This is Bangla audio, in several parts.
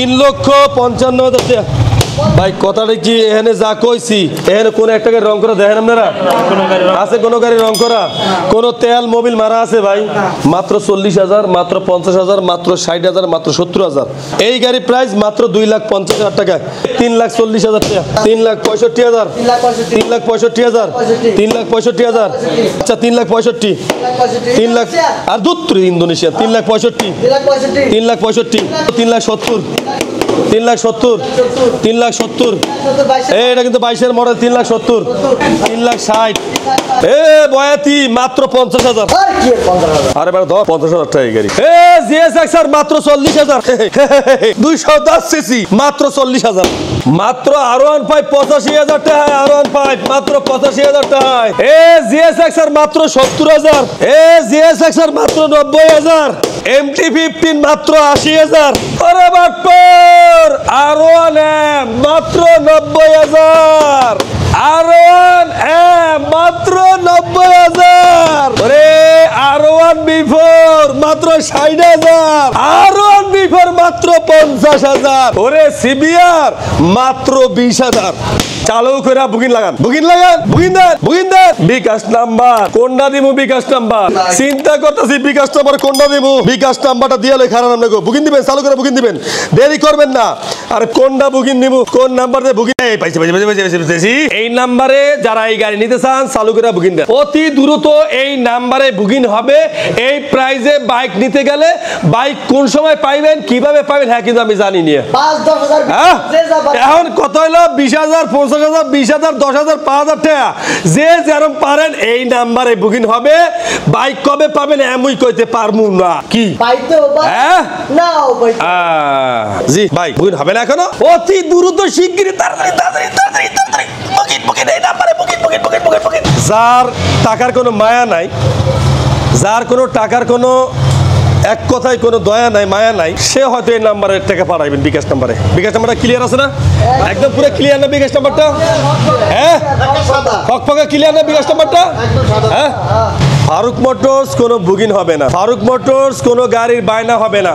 3,55,000 টাকা ভাই। কথাটা কি এখানে যা কইছি এখানে কোন একটা রং করা দেখেন আপনারা আছে? কোন গাড়ি রং করা, কোন তেল মোবিল মারা আছে ভাই? মাত্র 40,000, মাত্র 50,000, মাত্র 60,000, মাত্র 70,000। এই গাড়ি প্রাইস মাত্র 2,50,000 টাকা। 3,40,000 টাকা, 3,65,000, 3,65,000, 3,65,000। আচ্ছা 3,65,000, 3 লাখ আর দুত্রি ইন্দোনেশিয়া 3,65,000, 3,65,000, 3,70,000, 3,70,000, 3,70,000। এটা কিন্তু 22-এর মডেল। 3,70,000, 3,60,000। বয়াতি মাত্র 50,000। আরে বেটা ধর 50,000 টাকা এই গাড়ি। জিএসএক্সআর মাত্র 40,000, 210 সিসি মাত্র 40,000। মাত্র R15 85,000 টাকা, R15 মাত্র 85,000 টাকা। জিএসএক্সআর মাত্র 70,000, জিএসএক্সআর মাত্র 90,000, MT-15 মাত্র 80,000। আরে বাটপার R1M মাত্র 90,000, R1M মাত্র 90,000। ওরে R1 B4 মাত্র 60,000, R1 B4 মাত্র 50,000। ওরে সিবিআর মাত্র 20,000। চালু করে বুকিং লাগান, বুকিং লাগান, বুকিং দেন, বুকিং দেন। বিকাশ নাম্বার কোনটা দিমু? বিকাশ নাম্বার চিন্তা করতেছি বিকাশ নাম্বার কোনটা দিমু? বিকাশ নাম্বারটা দিয়ে লই খারাপ নাম লাগো। বুকিং দিবেন, চালু করে বুকিং দিবেন, দেরি করবেন না। আর কোনটা বুকিং নিমু? কোন নাম্বার দিয়ে বুকিং? এই পাইছে পাইছে পাইছে পাইছে। এই নাম্বারে যারা এই গাড়ি নিতে চান চালু করে বুকিং দেন। অতি দ্রুত এই নাম্বারে বুকিং হবে। এই প্রাইজে বাইক নিতে গেলে বাইক কোন সময় পাইবেন, কিভাবে পাইবেন, হ্যাঁ কিন্তু আমি জানি না। 5-10,000 এখন কত হলো? 20,000, 50,000, 20,000, 10,000, 5,000 টাকা। যে যেরকম পারেন এই নাম্বারে বুকিং হবে। বাইক কবে পাবেন এমনই কইতে পারমু না। কি পাইতে হবে? হ্যাঁ নাও ভাই। জি ভাই বুকিং হবে না এখনো? অতি দ্রুত শিগগিরই তাড়াতাড়ি তাড়াতাড়ি তাড়াতাড়ি তাড়াতাড়ি বুকিং বুকিং এই নাম্বারে booking booking booking booking booking. যার টাকার কোনো মায়া নাই, যার কোনো টাকার কোনো এক কথায় কোনো দয়া নাই, মায়া নাই, সে হয়তো এই নাম্বারে টাকা পাঠাইবেন। বিকাশ নাম্বারে। বিকাশ নাম্বারটা ক্লিয়ার আছে না? একদম পুরো ক্লিয়ার না বিকাশ নাম্বারটা? হ্যাঁ ফকফকা ক্লিয়ার না বিকাশ নাম্বারটা? হ্যাঁ। ফারুক মোটরস কোনো বুকিং হবে না। ফারুক মোটরস কোনো গাড়ির বায়না হবে না।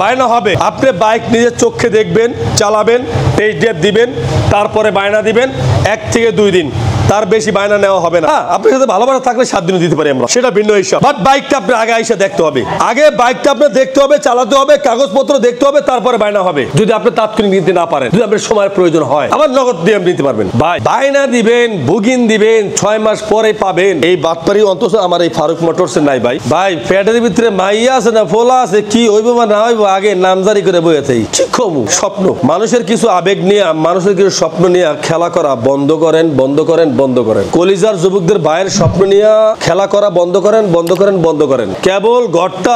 বায়না হবে আপনি বাইক নিজের চোখে দেখবেন, চালাবেন, টেস্ট ড্রাইভ দিবেন, তারপরে বায়না দিবেন 1 থেকে 2 দিন। তার বেশি বায়না নেওয়া হবে না। আপনার সাথে ভালোবাসা থাকলে 7 দিনও দিতে পারি আমরা, সেটা ভিন্ন হিসাব। বাট বাইকটা আপনি আগে আইসা দেখতে হবে। আগে বাইকটা আপনি দেখতে হবে, চালাতে হবে, কাগজপত্র দেখতে হবে, তারপরে বায়না হবে। যদি আপনি তাৎক্ষণিক নিতে না পারেন, যদি আপনার সময়ের প্রয়োজন হয়, আবার নগদ দিয়ে নিতে পারবেন। ভাই বায়না দিবেন, বুকিং দিবেন, 6 মাস পরে পাবেন। এই বাটপারি অন্তত আমার এই ফারুক মোটরসে নাই ভাই। ভাই পেটের ভিতরে মাইয়া আছে না ফোলা আছে, কি হইব বা না হইব আগে নামজারি করে বইয়াছে। স্বপ্ন, মানুষের কিছু আবেগ নিয়ে, মানুষের কিছু স্বপ্ন নিয়ে খেলা করা বন্ধ করেন, বন্ধ করেন, বন্ধ করেন। কলিজার যুবকদের ভাইয়ের স্বপ্ন নিয়ে খেলা করা বন্ধ করেন, বন্ধ করেন, বন্ধ করেন। কেবল ঘরটা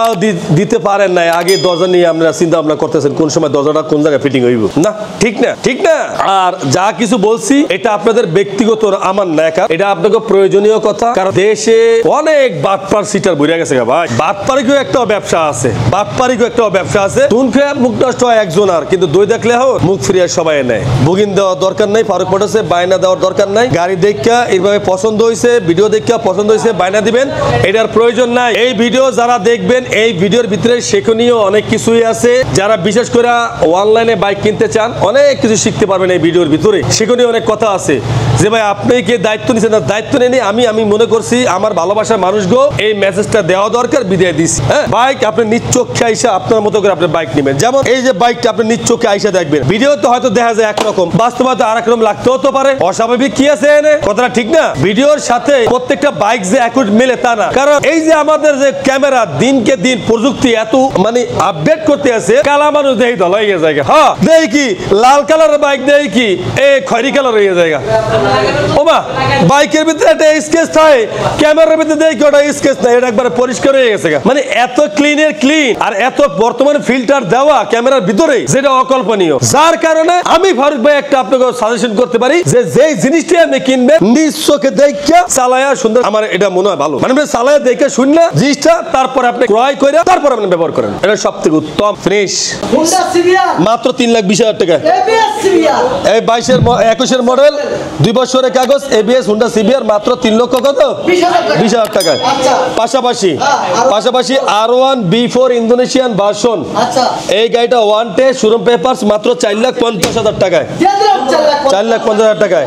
দিতে পারেন নাই, আগে দরজা নিয়ে আপনারা চিন্তা ভাবনা করতেছেন কোন সময় দরজাটা কোন জায়গায় ফিটিং হইব। না ঠিক না, ঠিক না। আর যা কিছু বলছি এটা আপনাদের ব্যক্তিগত, আমার না, এটা আপনাকে প্রয়োজনীয় কথা। কারণ দেশে অনেক বাটপার সিটার বইরা গেছে ভাই। বাটপারিকেও একটা ব্যবসা আছে, বাটপারিকেও একটা ব্যবসা আছে। তুন খেয়ে মুখ নষ্ট হয় একজন, আর কিন্তু দই দেখলে হোক মুখ ফিরিয়ে সবাই নেয়। বুকিং দেওয়ার দরকার নাই ফারুক মোটরসে, বায়না দেওয়ার দরকার নাই। গাড়ি দেখা এইভাবে পছন্দ হয়েছে, ভিডিও দেখা পছন্দ হয়েছে, বায়না দিবেন, এটার প্রয়োজন নাই। এই ভিডিও যারা দেখবেন, এই ভিডিওর ভিতরে শিক্ষণীয় অনেক কিছুই আছে। যারা বিশেষ করে অনলাইনে বাইক কিনতে চান, অনেক কিছু শিখতে পারবেন এই ভিডিওর ভিতরে। শিক্ষণীয় অনেক কথা আছে যে ভাই আপনি কি দায়িত্ব নিচ্ছেন না, দায়িত্ব নেই। আমি মনে করছি আমার ভালোবাসার মানুষগো এই মেসেজটা দেওয়া দরকার, বিদায় দিচ্ছি। হ্যাঁ বাইক আপনি নিজ চোখে আইসা আপনার মতো করে আপনি বাইক নেবেন। যেমন এই যে বাইকটা আপনি নিজ চোখে আইসা দেখবেন, ভিডিওতে হয়তো দেখা যায় একরকম, বাস্তবতা আরেক রকম লাগতেও তো পারে। অস্বাভাবিক কি আছে এনে? কথাটা ঠিক না। ভিডিওর সাথে প্রত্যেকটা বাইক যে একই মেলে তা না। কারণ এই যে আমাদের যে ক্যামেরা দিনকে দিন প্রযুক্তি এত মানে আপডেট করতে আছে, কালা মানুষ দেখি দল হয়ে যায়। হ্যাঁ দেখি কি লাল কালারের বাইক, দেখি কি এই খয়রি কালার হয়ে যায়। ওমা বাইকের ভিতরে একটা স্কেচ থাকে, ক্যামেরার ভিতরে দেখি ওটা স্কেচ নাই, এটা একবারে পরিষ্কার হয়ে গেছে। মানে এত ক্লিনের ক্লিন আর এত বর্তমানে ফিল্টার দেওয়া ক্যামেরার ভিতরে, যেটা অকল্পনীয়। যার কারণে আমি ফারুক ভাই একটা আপনাকে সাজেশন করতে পারি যে যেই জিনিসটি আপনি কিনবেন নিজ চোখে দেখে চালায়া সুন্দর, আমার এটা মনে হয় ভালো। মানে চালায়া দেখে শুনলে জিনিসটা, তারপর আপনি ক্রয় করে তারপর আপনি ব্যবহার করেন, এটা সবথেকে উত্তম। ফ্রেশ মাত্র 3,20,000 টাকা। এই 22-এর 21-এর মডেল 2 বছরের কাগজ, এবিএস, হুন্ডা সিবিআর, মাত্র 3 লক্ষ কত? 20,000 টাকায়। পাশাপাশি R1 B4 ইন্দোনেশিয়ান ভার্সন, এই গাড়িটা ওয়ান টেস্ট, শোরুম পেপারস, মাত্র 4,50,000 টাকায়। 4,50,000 টাকায়।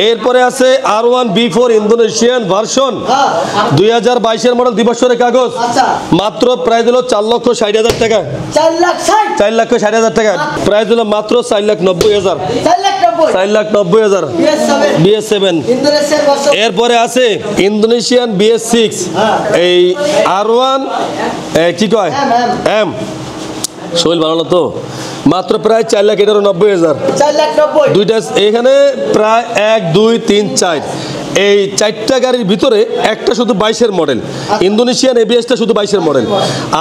এরপরে আছে R1 B4 Indonesian version, 2022 model, 2 বছরের কাগজ, মাত্র প্রাইস হলো 4,60,000 টাকা। 4,60,000 টাকা প্রাইস হলো মাত্র 4,90,000। 4,90,000 BS7। এরপরে আছে ইন্দোনেশিয়ান BS6, এই R1 কি কয় এম, শৈল বানালো তো, মাত্র প্রায় 4,90,000। দুইটা এখানে প্রায় 1 2 3 4, এই 4টা গাড়ির ভিতরে একটা শুধু 22-এর মডেল, ইন্দোনেশিয়ান এবিএসটা শুধু 22-এর মডেল,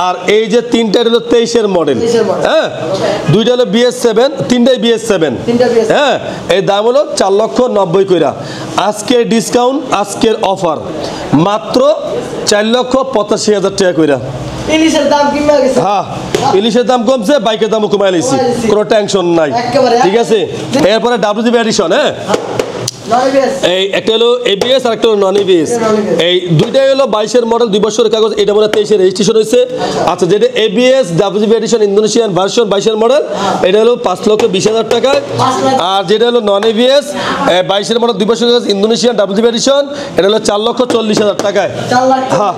আর এই যে 3টা হলো 23-এর মডেল। হ্যাঁ, 2টা হলো BS7, 3টাই BS7। হ্যাঁ, এই দাম হলো 4,90,000 কইরা। আজকের ডিসকাউন্ট, আজকের অফার মাত্র 4,85,000 টাকা কইরা। ইলিশের দাম কমে গেছে। হ্যাঁ, ইলিশের দাম কমছে, বাইকের দামও কমাই লাইছি, কোনো টেনশন নাই। ঠিক আছে, এরপরে WGB এডিশন। হ্যাঁ, এই একটা হলো এবিএস আর একটা হলো নন এবিএস। এই দুইটাই হলো 22-এর মডেল, 2 বছরের কাগজ, এটা মনে 23-এর রেজিস্ট্রেশন হয়েছে। আচ্ছা, যেটা ABS WGB edition Indonesian version 22-এর মডেল, এটা হলো 5,20,000 টাকা। আর যেটা হলো নন এবিএস 22-এর মডেল, 2 বছরের কাগজ, ইন্দোনেশিয়ান WGB এডিশন, এটা হলো 4,40,000 টাকায়। হ্যাঁ,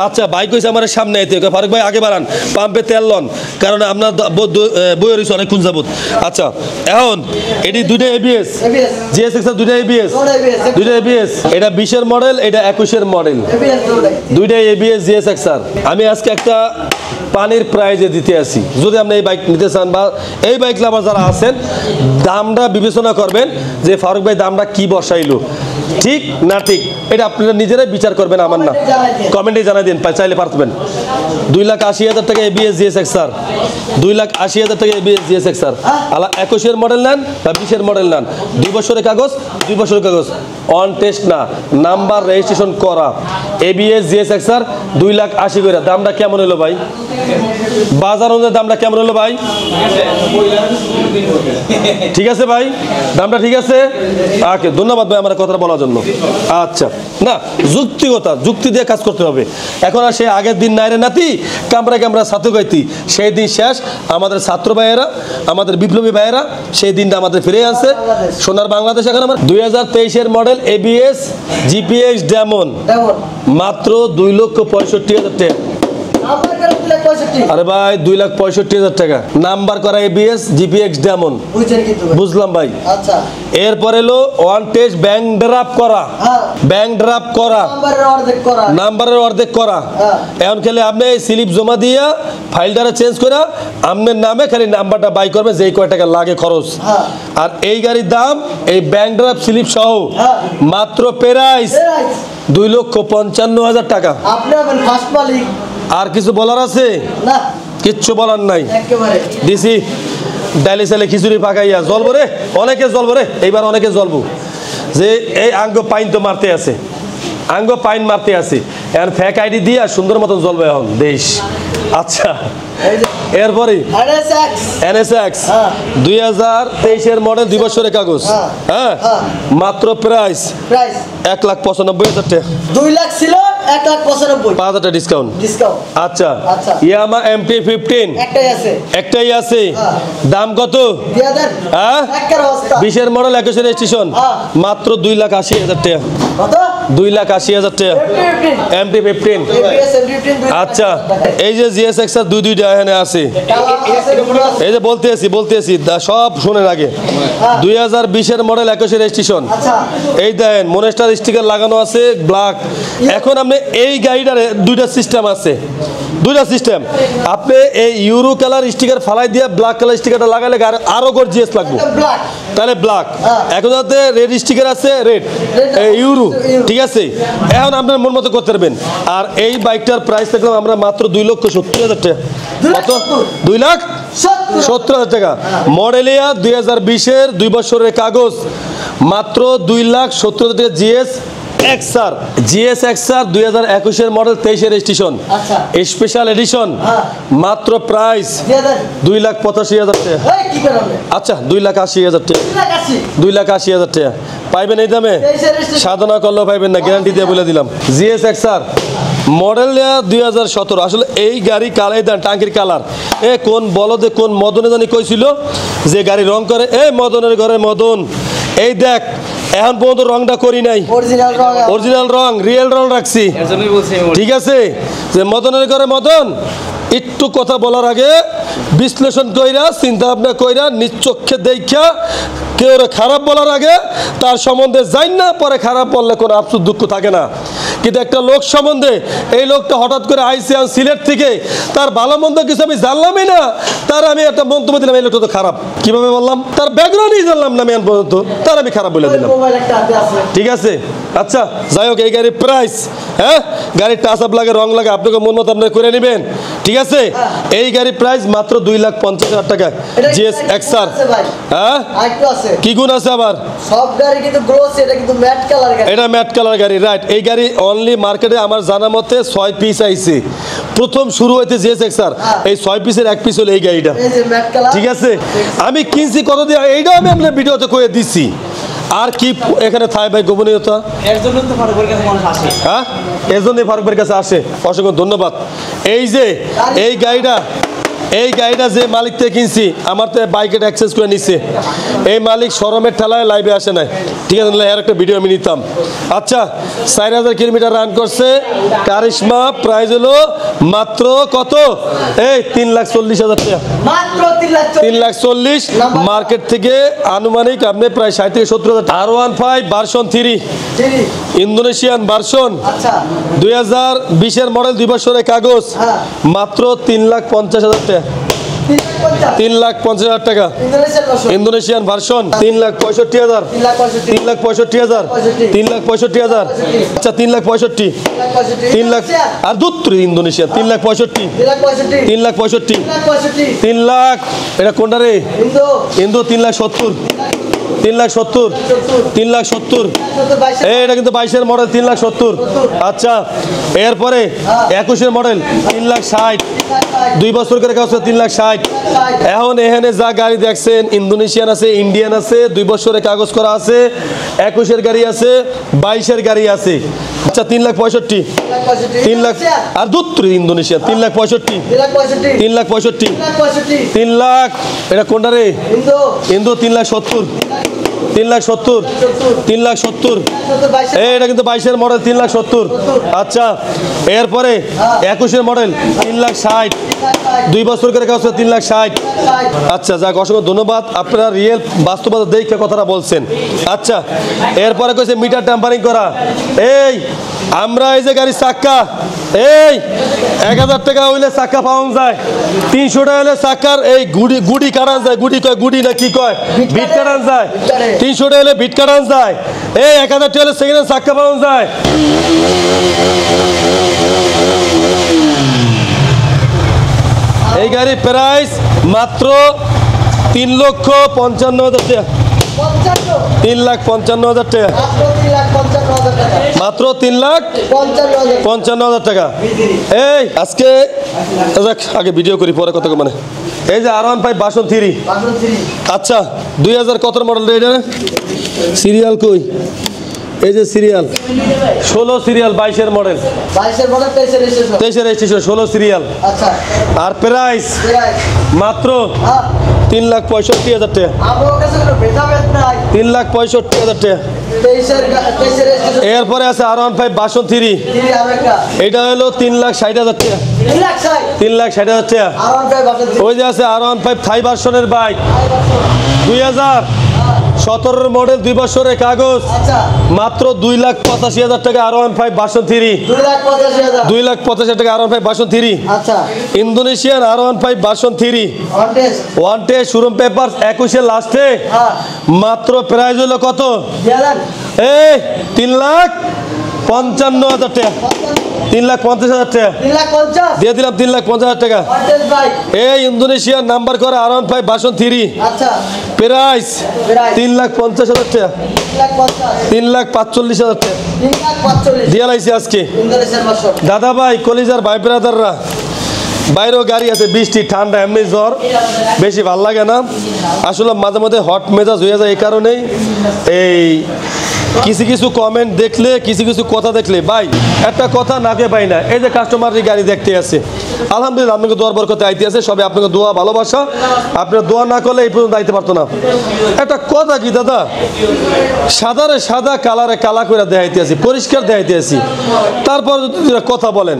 আচ্ছা, ভাই কইছে আমার সামনে আইতে, ফারুক ভাই আগে বাড়ান, পাম্পে তেল লন, কারণ আপনার বইয়ের হয়েছে অনেকক্ষণ যাবত। আচ্ছা, এখন এটি দুইটা এবিএস, GSX দুইটা এবিএস, দুইটা এবিএস, এটা 20-এর মডেল, এটা 21-এর মডেল, দুইটাই এবিএস GSX। আমি আজকে একটা পানির প্রাইজে দিতে আসি, যদি আপনি এই বাইক নিতে চান বা এই বাইক লাভার যারা আছেন, দামটা বিবেচনা করবেন যে ফারুক ভাই দামটা কি বসাইলো, ঠিক না ঠিক, এটা আপনারা নিজেরাই বিচার করবেন, আমার না। কমেন্টে জানাই দিন, চাইলে পারবেন। 2,80,000 টাকা এবিএস GSX, 2,80,000 টাকা এবিএস GSX। আলা 21-এর মডেল নেন বা 20-এর মডেল নেন, 2 বছরের কাগজ, 2 বছরের কাগজ, অন টেস্ট না, নাম্বার রেজিস্ট্রেশন করা, এবিএস GSX 2,80,000 করে। দামটা কেমন হলো ভাই? বাজার অনুযায়ী দামটা কেমন হলো ভাই? ঠিক আছে ভাই, দামটা ঠিক আছে। ওকে, ধন্যবাদ ভাই আমার কথা বলার জন্য। আচ্ছা, না যুক্তিগতা, যুক্তি দিয়ে কাজ করতে হবে। এখন আর সে আগের দিন নাইরে নাতি কামরা ছাত্র গাইতি, সেই দিন শেষ। আমাদের ছাত্র ভাইয়েরা, আমাদের বিপ্লবী ভাইয়েরা সেই দিনটা আমাদের ফিরে আসছে। সোনার বাংলাদেশ। এখন আমার 2023-এর মডেল এবিএস GPX ডেমন, মাত্র 2,65,000 টাকা। আরে ভাই, 2,65,000 টাকা, নাম্বার করা এবিএস GPX ডেমন, বুঝলাম ভাই। এরপরে এলো ওয়ান টেস্ট ব্যাংক ড্রাফট করা, ব্যাংক ড্রাফট করা, নাম্বারের অর্ধেক করা। এখন খেলে আপনি স্লিপ জমা দিয়া ফাইলটা চেঞ্জ করে আপনার নামে খালি নাম্বারটা বাই করবে, যেই কয় টাকা লাগে খরচ। আর এই গাড়ির দাম, এই ব্যাংক ড্রাফট স্লিপ সহ মাত্র প্রাইস 2,55,000 টাকা। আর কিছু বলার আছে? কিচ্ছু বলার নাই, দিছি ডাইলে সালে খিচুড়ি পাকাইয়া জ্বলবো রে, অনেকে জ্বলবো রে, এইবার অনেকে জ্বলবো, যে এই আঙ্গ পাইন তো মারতে আছে, আঙ্গ পাইন মারতে আছে, এখন ফেক আইডি দিয়া সুন্দর মতন জ্বলবে এখন দেশ। আচ্ছা, এরপরে NSX 2023-এর মডেল, 2 বছরের কাগজ। হ্যাঁ, মাত্র প্রাইস 1,95,000 টাকা। 2 লাখ ছিল, 1,95,000, 5,000 টাকা ডিসকাউন্ট। আচ্ছা, ইয়ামা MT-15 একটাই আছে, দাম কত? 2,000। হ্যাঁ, 20-এর মডেল, 21-এর রেজিস্ট্রেশন, মাত্র 2,80,000 টাকা। 2,80,000 টাকা MT-15। আচ্ছা, এই যে GSX দুইটা এখানে আছে, এই যে বলতে আছি সব শোনেন আগে। 2020-এর মডেল, 21-এর রেজিস্ট্রেশন, এই দেখেন মনেস্টার স্টিকার লাগানো আছে ব্ল্যাক। এখন আপনি এই গাড়িটার দুইটা সিস্টেম আছে, দুইটা সিস্টেম। আপনি এই ইউরো কালার স্টিকার ফালাই দিয়ে ব্ল্যাক কালার স্টিকারটা লাগালে আরো গর্জিয়াস লাগবে, তাহলে ব্ল্যাক। এখন যাতে রেড স্টিকার আছে, রেড ইউরো, ঠিক আছে। এখন আপনার মন মতো করতে পারবেন। আর এই বাইকটার প্রাইস দেখলাম আমরা মাত্র 2,70,000 টাকা। কত? 2,70,000 টাকা। মডেলিয়া 2020-এর, 2 বছরের কাগজ, মাত্র 2,70,000 টাকা। GS এক্সআর জিএস এক্সআর 2021 এর মডেল 23 এর রেজিস্ট্রেশন আচ্ছা। স্পেশাল এডিশন হ্যাঁ। মাত্র প্রাইস দিয়ে দেন 2,85,000 টাকা। এই কি করবে আচ্ছা 2,80,000 টাকা। 2,80,000 টাকা পাইবেন এই দামে? সাধনা করলেও পাইবেন না, গ্যারান্টি দিয়ে বলে দিলাম। GS XR model 2017। আসলে এই গাড়ি কালাই দেন টাঙ্কির কালার। কোন বলদে কোন মদনে জানি কইছিল যে গাড়ি রং করে, মদনের ঘরে মদন, এই দেখ এখন পর্যন্ত রংটা করি নাই, অরিজিনাল রং রিয়েল রং রাখছি। ঠিক আছে, যে মদনের ঘরে মদন, একটু কথা বলার আগে বিশ্লেষণ কইরা চিন্তা ভাবনা কইরা নিচক্ষে দেখা কেউ খারাপ বলার আগে তার সম্বন্ধে যাই না, পরে খারাপ বললে কোনো আফসোস দুঃখ থাকে না। কিন্তু একটা লোক সম্বন্ধে, এই লোকটা হঠাৎ করে আইসি সিলেট থেকে, তার ভালো মন্দ কিছু আমি জানলামই না, তার আমি একটা মন্তব্য দিলাম এই লোকটা তো খারাপ। কিভাবে বললাম? তার ব্যাকগ্রাউন্ডই জানলাম না আমি এখন পর্যন্ত, তার আমি খারাপ বলে দিলাম। ঠিক আছে, আচ্ছা যাই হোক, এই গাড়ির প্রাইস, গাড়ির টাচ আপ লাগে, রং লাগে, আপনাকে মন মতো আপনারা করে নেবেন। ঠিক আছে, এই গাড়ির প্রাইস মাত্র 2,50,000 টাকা। GS XR. কি গুণ আছে আবার? সব গাড়ি কিন্তু গ্লোসি, এটা কিন্তু ম্যাট কালার গাড়ি। এটা ম্যাট কালার গাড়ি, রাইট। এই গাড়ি অনলি মার্কেটে আমার জানা মতে 6 পিস আইছে। প্রথম শুরু হইতে জিএস এক্সআর, এই 6 পিসের এক পিস হলো এই গাড়িটা। এই যে ম্যাট কালার। ঠিক আছে, আমি কিনছি কত দিয়ে, এইটাও আমি আপনার ভিডিওতে কয়ে দিচ্ছি। আর কি এখানে থাই ভাই গোপনীয়তা? এর জন্য তো ফারুকের কাছে মানুষ আসে। হ্যাঁ, এর জন্যই ফারুকের কাছে আসে। অসংখ্য ধন্যবাদ। এই যে এই গাড়িটা যে মালিক থেকে কিনছি, আমার তো বাইকে অ্যাক্সেস করে নিচ্ছে। এই মালিক শরমের ঠেলায় লাইভে আসে নাই। ঠিক আছে, এর একটা ভিডিও আমি নিতাম। আচ্ছা, 4,000 কিলোমিটার রান করছে কারিশমা। প্রাইস হলো মাত্র কত? এই 3,40,000 টাকা। মাত্র 3,40,000। মার্কেট থেকে আনুমানিক আপনি প্রায় 60 থেকে 70,000। R15 ভার্সন 3 ইন্দোনেশিয়ান ভার্সন, আচ্ছা 2020 এর মডেল, 2 বছরের কাগজ, হ্যাঁ। মাত্র 3,50,000 টাকা। 3,50,000 টাকা। Indonesian version 3,65,000। 3,65,000। 3,65,000। আচ্ছা 3,65,000। 3 লাখ আর দুত্রি ইন্দোনেশিয়া 3,65,000। 3,65,000। 3 লাখ। এটা কোনটা রে? ইন্দো 3,70,000। 3,70,000। 3,70,000। এটা কিন্তু 22 এর মডেল, 3,70,000। আচ্ছা, এরপরে 21 এর মডেল 3,60,000। 2 বছর করে কাগজ, 3,60,000। এখন এখানে যা গাড়ি দেখছেন, ইন্দোনেশিয়ান আছে, ইন্ডিয়ান আছে, 2 বছরের কাগজ করা আছে, 21 এর গাড়ি আছে, 22 এর গাড়ি আছে। আচ্ছা 3,65,000। 3 লাখ আর দুত্রি ইন্দোনেশিয়া 3,65,000। 3,65,000। 3 লাখ। এটা কোনটা রে? ইন্দো 3,70,000। 3,70,000। 3,70,000। এটা কিন্তু 22 এর মডেল, 3,70,000। আচ্ছা, এরপরে 21 এর মডেল 3,60,000। 2 বছর করে কাগজ, 3,60,000। আচ্ছা যাক, অসংখ্য ধন্যবাদ, আপনারা রিয়েল বাস্তবতা দেখে কথাটা বলছেন। আচ্ছা, এরপরে কইছে মিটার ট্যাম্পারিং করা। এই আমরা এই যে গাড়ির চাক্কা, এই 1,000 টাকা হইলে চাক্কা পাওয়া যায়, 300 টাকা হলে চাক্কার এই গুড়ি কাটান যায়, গুড়ি না কি কয়, বিট কাটান যায়। 300 টাকা হলে বিট কাটান যায়। এই 1,000 টাকা হলে সেকেন্ড হ্যান্ড চাক্কা পাওয়া যায়। এই গাড়ির প্রাইস মাত্র 3,55,000 টাকা। 3,55,000 টাকা। মাত্র 3,55,000 টাকা। এই আজকে আগে ভিডিও করি, পরে কত মানে। এই যে R15 ভার্সন 3। আচ্ছা 2000 কত মডেল এটা? সিরিয়াল কই? এই যে সিরিয়াল 16 সিরিয়াল, 22 এর মডেল, 22 এর মডেল, 23 এর রেজিস্ট্রেশন, 16 সিরিয়াল। আচ্ছা, আর প্রাইস মাত্র 3,65,000 টাকা। আমার কাছে কোনো ভেজাল নাই। 3,65,000 টাকা। 23 এর রেজিস্ট্রেশন। এরপরে আছে R15 ভার্সন 3। এটা হলো 3,60,000 টাকা। 3,60,000 টাকা। ওই যে আছে R15 থাই ভার্সনের বাইক, 2017 মডেল, 2 বছরের কাগজ, মাত্র 2,85,000 টাকা। R15 ভার্সন 3, 2,85,000 টাকা। R15 version 3। আচ্ছা, Indonesian R15 version 3, one test, showroom paper 21 এর লাস্টে, মাত্র প্রাইস হলো কত? এই 3,55,000 টাকা। 3,50,000 টাকা 3,50,000 দিয়ে দিলাম। 3,50,000 টাকা। অর্ডার ভাই এই ইন্দোনেশিয়ার নাম্বার করা R15 ভার্সন 3 আচ্ছা প্রাইস 3,50,000 টাকা 3,50,000 3,45,000 টাকা 3,45,000 দিয়ে লাইছি আজকে। ইন্দোনেশিয়ার ভাষণ দাদা ভাই কলিজার ভাই ব্রাদাররা, বাইরেও গাড়ি আছে, বৃষ্টি ঠান্ডা এমনি জ্বর, বেশি ভাল লাগে না আসলে, মাঝে মধ্যে হট মেজাজ হয়ে যায়। এই কারণেই এই কিছু কমেন্ট দেখলে, কিছু কথা দেখলে ভাই একটা কথা নাকে পাই না। এই যে কাস্টমারের গাড়ি দেখতে আছে, আলহামদুলিল্লাহ আপনাকে দোয়ার বরকতে আইতে আছে, সবে আপনাকে দোয়া ভালোবাসা, আপনার দোয়া না করলে এই পর্যন্ত আইতে পারতো না। একটা কথা কি দাদা, সাদারে সাদা কালারে কালা করে দেখাইতে আছি, পরিষ্কার দেখাইতে আছি, তারপর যদি কথা বলেন।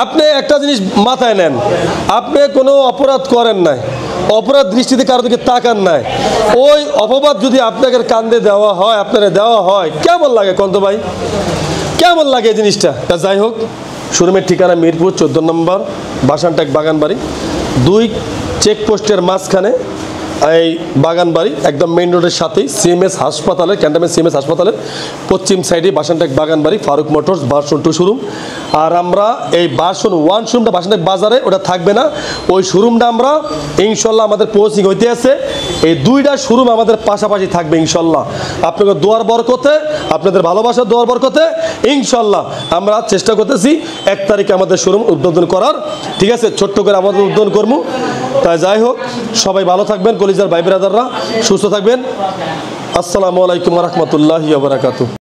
আপনি একটা জিনিস মাথায় নেন, আপনি কোনো অপরাধ করেন নাই, অপরাধ দৃষ্টিতে কারো দিকে তাকান নাই, ওই অপবাদ যদি আপনাকে কান্দে দেওয়া হয়, আপনারা দেওয়া হয়, কেমন লাগে কন্ত ভাই, কেমন লাগে এই জিনিসটা? তা যাই হোক, শোরুমের ঠিকানা মিরপুর 14 নম্বর বাসানটেক বাগানবাড়ি, 2 চেকপোস্টের মাঝখানে এই বাগানবাড়ি, একদম মেইন রোডের সাথেই সিএমএস হাসপাতালের, ক্যান্টনমেন্ট সিএমএস হাসপাতালের পশ্চিম সাইডে Bhasantek বাগানবাড়ি, Faruk motors version 2 showroom. আর আমরা এই ভার্সন 1 শোরুমটা বাসানটেক বাজারে, ওটা থাকবে না, ওই শোরুমটা আমরা ইনশাল্লাহ আমাদের পোস্টিং হইতে আছে, এই 2টা শোরুম আমাদের পাশাপাশি থাকবে ইনশাল্লাহ। আপনাদের দোয়ার বরকতে, আপনাদের ভালোবাসার দোয়ার বরকতে ইনশাল্লাহ আমরা চেষ্টা করতেছি 1 তারিখে আমাদের শোরুম উদ্বোধন করার, ঠিক আছে, ছোট্ট করে আমাদের উদ্বোধন করবো। তাই যাই হোক, সবাই ভালো থাকবেন, কলিজার ভাই ব্রাদাররা সুস্থ থাকবেন। আসসালামু আলাইকুম ওয়া রাহমাতুল্লাহি ওয়া বারাকাতুহু।